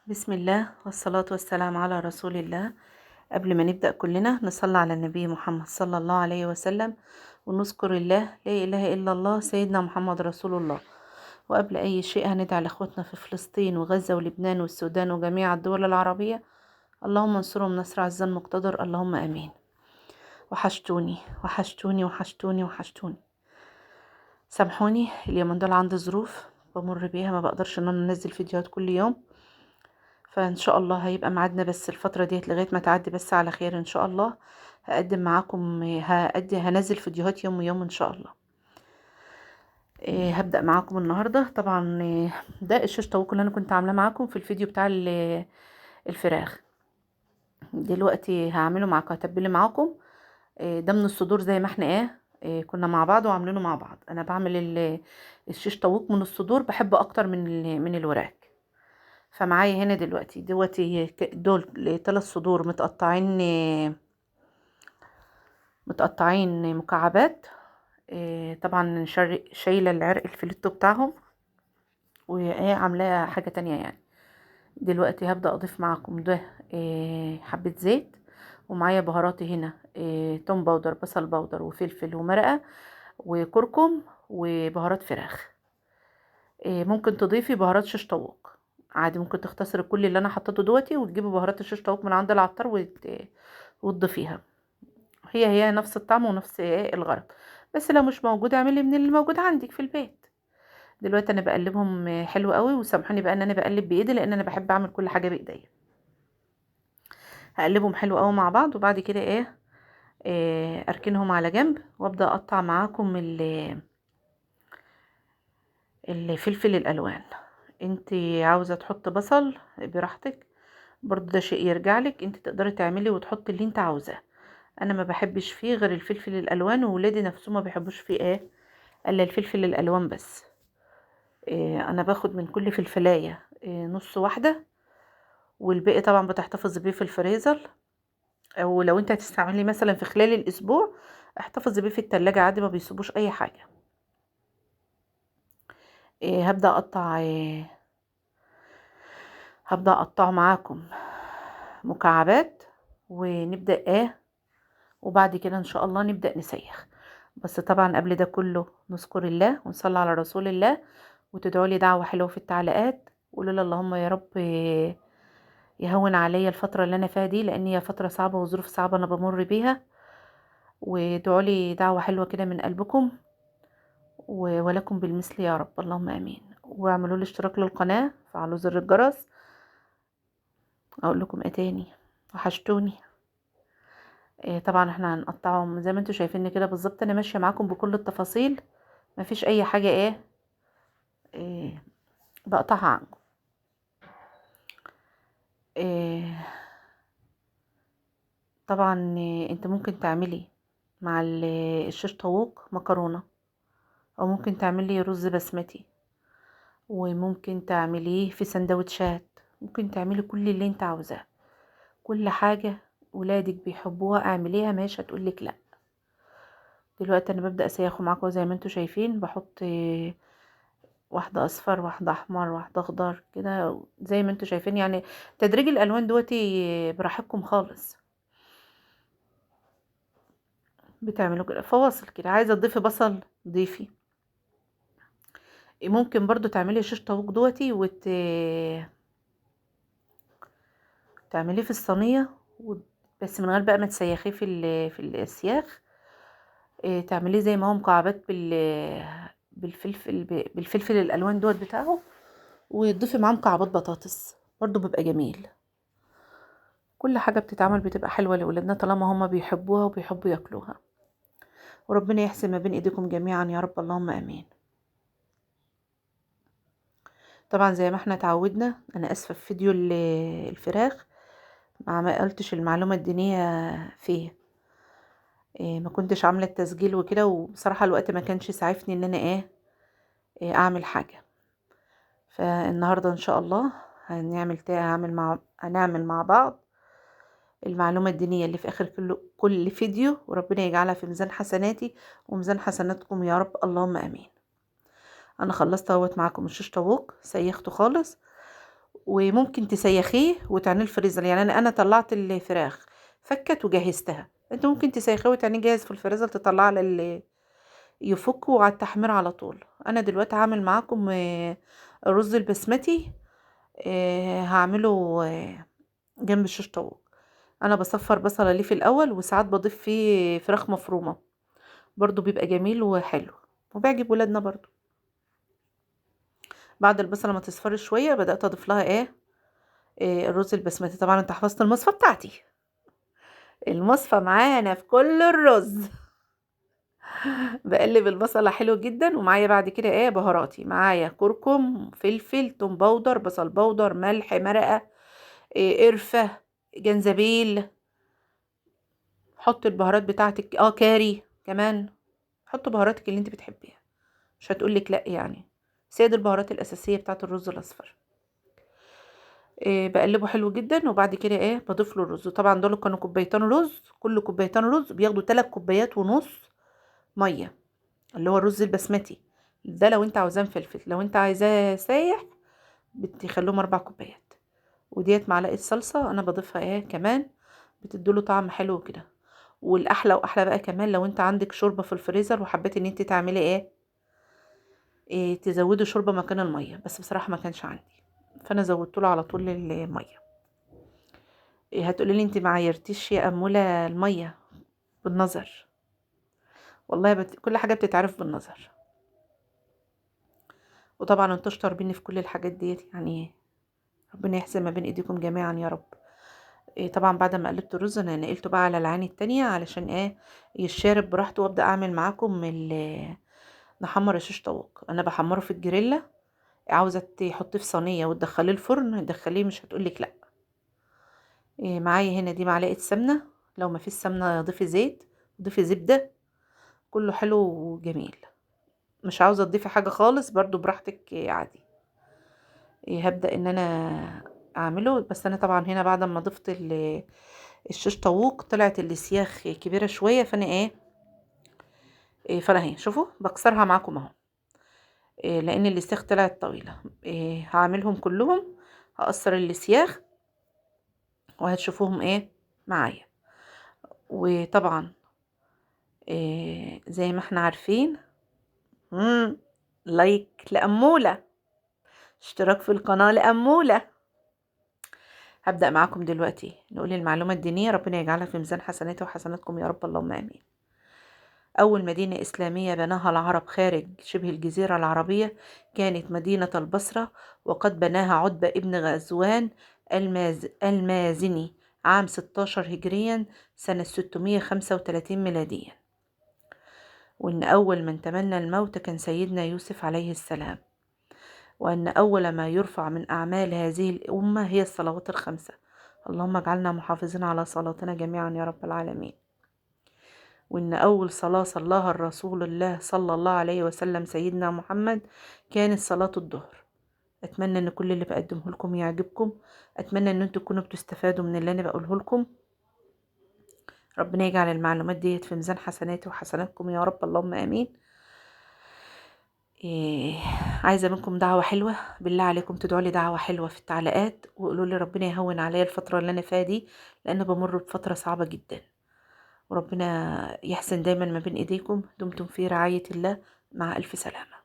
بسم الله والصلاة والسلام على رسول الله. قبل ما نبدأ كلنا نصلي على النبي محمد صلى الله عليه وسلم ونذكر الله لا إله إلا الله سيدنا محمد رسول الله. وقبل أي شيء هندعي لأخوتنا في فلسطين وغزة ولبنان والسودان وجميع الدول العربية، اللهم انصرهم نصر عزا مقتدر، اللهم آمين. وحشتوني وحشتوني وحشتوني وحشتوني. سامحوني اليومين دول عندي ظروف بمر بيها، ما بقدرش ان انا انزل فيديوهات كل يوم، فان شاء الله هيبقى ميعادنا بس الفتره ديت لغايه ما تعدي بس على خير ان شاء الله. هقدم معاكم هنزل فيديوهات يوم ويوم ان شاء الله. هبدا معاكم النهارده طبعا. ده الشيش طاووق اللي انا كنت عاملاه معاكم في الفيديو بتاع الفراخ. دلوقتي هعمله معاكم، هتبله معاكم. ده من الصدور زي ما احنا كنا مع بعض وعاملينه مع بعض. انا بعمل الشيش طاووق من الصدور، بحب اكتر من الوراك. فمعايا هنا دلوقتي دول 3 صدور متقطعين مكعبات. طبعا شايله العرق الفليتو بتاعهم وعاملاه حاجه تانية يعني. دلوقتي هبدا اضيف معاكم ده حبه زيت، ومعايا بهاراتي هنا توم باودر، بصل باودر، وفلفل ومرقه وكركم وبهارات فراخ. ممكن تضيفي بهارات شيش طاووق عادي، ممكن تختصري كل اللي انا حطيته دوتي وتجيبي بهارات الشيش طاووق من عند العطار وتضيفيها. هي نفس الطعم ونفس الغرض، بس لو مش موجود اعملي من اللي موجود عندك في البيت. دلوقتي انا بقلبهم حلو قوي، وسامحوني بقى ان انا بقلب بايدي لان انا بحب اعمل كل حاجه بايديا. هقلبهم حلو قوي مع بعض، وبعد كده اركنهم على جنب، وابدا اقطع معاكم الفلفل الالوان. انت عاوزه تحط بصل براحتك، برضو ده شيء يرجع لك، انت تقدري تعملي وتحطي اللي انت عاوزاه. انا ما بحبش فيه غير الفلفل الالوان، وولادي نفسهم ما بيحبوش فيه الا الفلفل الالوان بس. انا باخد من كل فلفلايه نص واحده، والباقي طبعا بتحتفظ بيه في الفريزر، او لو انت هتستعملي مثلا في خلال الاسبوع احتفظ بيه في التلاجة عادي، ما بيصيبوش اي حاجه. هبدا اقطع هبدا اقطعه معاكم مكعبات، ونبدا وبعد كده ان شاء الله نبدا نسيخ. بس طبعا قبل ده كله نذكر الله ونصلي على رسول الله، وتدعوا لي دعوه حلوه في التعليقات، وقولوا لي اللهم يا رب يهون عليا الفتره اللي انا فيها دي، لان هي فتره صعبه وظروف صعبه انا بمر بيها. وادعوا لي دعوه حلوه كده من قلبكم، ولكم بالمثل يا رب، اللهم امين. واعملوا لي اشتراك للقناه، فعلوا زر الجرس. اقول لكم ايه تاني؟ وحشتوني. طبعا احنا هنقطعهم زي ما انتوا شايفين كده بالظبط، انا ماشيه معاكم بكل التفاصيل، مفيش اي حاجه إيه بقطعها عنكم. إيه طبعا انت ممكن تعملي مع الشيش طاووق مكرونه، او ممكن تعملي رز بسمتي، وممكن تعمليه في سندوتشات، ممكن تعملي كل اللي انت عاوزاه. كل حاجه ولادك بيحبوها اعمليها، مش هتقولك لا. دلوقتي انا ببدا اسيخه معاكم زي ما انتوا شايفين، بحط واحدة اصفر، واحدة احمر، واحدة اخضر كده زي ما انتوا شايفين يعني. تدريج الالوان دوتي براحتكم خالص، بتعملوا كده فواصل كده. عايزة تضيفي بصل ضيفي، ممكن برضو تعملي شيش طاووق دوتي تعمليه في الصينية بس من غير بقى ما تسيخيه في السياخ. تعمليه زي ما هو مكعبات بالفلفل الالوان دوت بتاعه، وتضيفي معاه مكعبات بطاطس برضو بيبقى جميل. كل حاجة بتتعمل بتبقى حلوة لأولادنا طالما هما بيحبوها وبيحبوا ياكلوها. وربنا يحسن ما بين ايديكم جميعا يا رب، اللهم امين. طبعا زي ما احنا اتعودنا، انا اسفة في فيديو الفراخ ما قلتش المعلومة الدينية فيه. ما كنتش عاملة التسجيل وكده، وبصراحة الوقت ما كانش سعفني ان انا اعمل حاجة. فالنهاردة ان شاء الله هنعمل مع بعض المعلومة الدينية اللي في آخر كل فيديو، وربنا يجعلها في ميزان حسناتي وميزان حسناتكم يا رب، اللهم آمين. أنا خلصت اهوت معاكم الشيش طاووق، سيخته خالص، وممكن تسيخيه وتعمليه الفريزر. يعني انا طلعت الفراخ فكت وجهزتها، انت ممكن تسيخيه وتعمليه جاهز في الفريزر، تطلعه يفك وعلى التحمير على طول. انا دلوقتي هعمل معاكم الرز البسمتي، هعمله جنب الشيش طاووق. انا بصفر بصله ليه في الاول، وساعات بضيف فيه فراخ مفرومه برضو، بيبقى جميل وحلو وبيعجب ولادنا برضو. بعد البصله ما تصفر شويه بدات اضيف لها الرز البسمتي. طبعا انت حفظت المصفى بتاعتي، المصفى معانا في كل الرز. بقلب البصله حلو جدا، ومعايا بعد كده بهاراتي، معايا كركم، فلفل، توم باودر، بصل باودر، ملح، مرقه، قرفه، جنزبيل. حط البهارات بتاعتك، كاري كمان. حط بهاراتك اللي انت بتحبيها، مش هتقولك لا يعني. سيد البهارات الاساسيه بتاعت الرز الاصفر. بقلبه حلو جدا، وبعد كده بضيف له الرز. طبعا دول كانوا كوبايتين رز، كل كوبايتين رز بياخدوا 3 كوبايات ونص ميه، اللي هو الرز البسمتي ده. لو انت عاوزاه مفلفل، لو انت عايزاه سايح بتخليهم 4 كوبايات. وديت معلقه صلصه انا بضيفها كمان، بتديله طعم حلو كده. والاحلى واحلى بقى كمان لو انت عندك شوربه في الفريزر وحبيت ان انت تعملي تزودي شوربه مكان الميه، بس بصراحه ما كانش عندي، فانا زودت له على طول الميه. هتقولي لي انت ما عايرتيش يا اموله الميه؟ بالنظر، والله كل حاجه بتتعرف بالنظر. وطبعا انتوا اشطربيني في كل الحاجات ديت يعني، ربنا يحسن ما بين ايديكم جميعا يا رب. طبعا بعد ما قلبت الرز انا نقلته بقى على العين التانية علشان يشارب براحته، وابدا اعمل معاكم نحمر الشيش طاووق. انا بحمره في الجريلا، عاوزه تحطيه في صينيه وتدخليه الفرن دخليه، مش هتقولك لا. معايا هنا دي معلقه سمنه، لو ما فيش سمنه ضيفي زيت، ضيفي زبده، كله حلو وجميل. مش عاوزه تضيفي حاجه خالص برضو براحتك عادي. هبدا ان انا اعمله. بس انا طبعا هنا بعد ما ضفت الشيش طاووق طلعت السياخ كبيره شويه، فانا فانا شوفوا بكسرها معاكم اهو. لان السياخ طلعت طويله. هعملهم كلهم، هقصر السياخ وهتشوفوهم معايا. وطبعا زي ما احنا عارفين، لايك لأمولة، اشتراك في القناة لأمولة. هبدأ معاكم دلوقتي نقول المعلومة الدينية، ربنا يجعلها في ميزان حسناته وحسناتكم يا رب، اللهم آمين. أول مدينة إسلامية بناها العرب خارج شبه الجزيرة العربية كانت مدينة البصرة، وقد بناها عتبة ابن غزوان المازني عام 16 هجريا سنة 635 ميلاديا. وإن أول من تمنى الموت كان سيدنا يوسف عليه السلام. وأن أول ما يرفع من أعمال هذه الأمة هي الصلوات الخمسة. اللهم اجعلنا محافظين على صلاتنا جميعا يا رب العالمين. وإن أول صلاة صلاها الرسول الله صلى الله عليه وسلم سيدنا محمد كانت صلاة الظهر. أتمنى أن كل اللي بقدمه لكم يعجبكم، أتمنى أن انتوا تكونوا بتستفادوا من اللي أنا بقوله لكم. ربنا يجعل المعلومات ديت في ميزان حسناتي وحسناتكم يا رب، اللهم آمين. عايزة منكم دعوة حلوة، بالله عليكم تدعوا لي دعوة حلوة في التعليقات، وقولوا لي ربنا يهون عليا الفترة اللي أنا فيها دي، لأن بمر بفترة صعبة جدا. وربنا يحسن دايما ما بين إيديكم. دمتم في رعاية الله، مع ألف سلامة.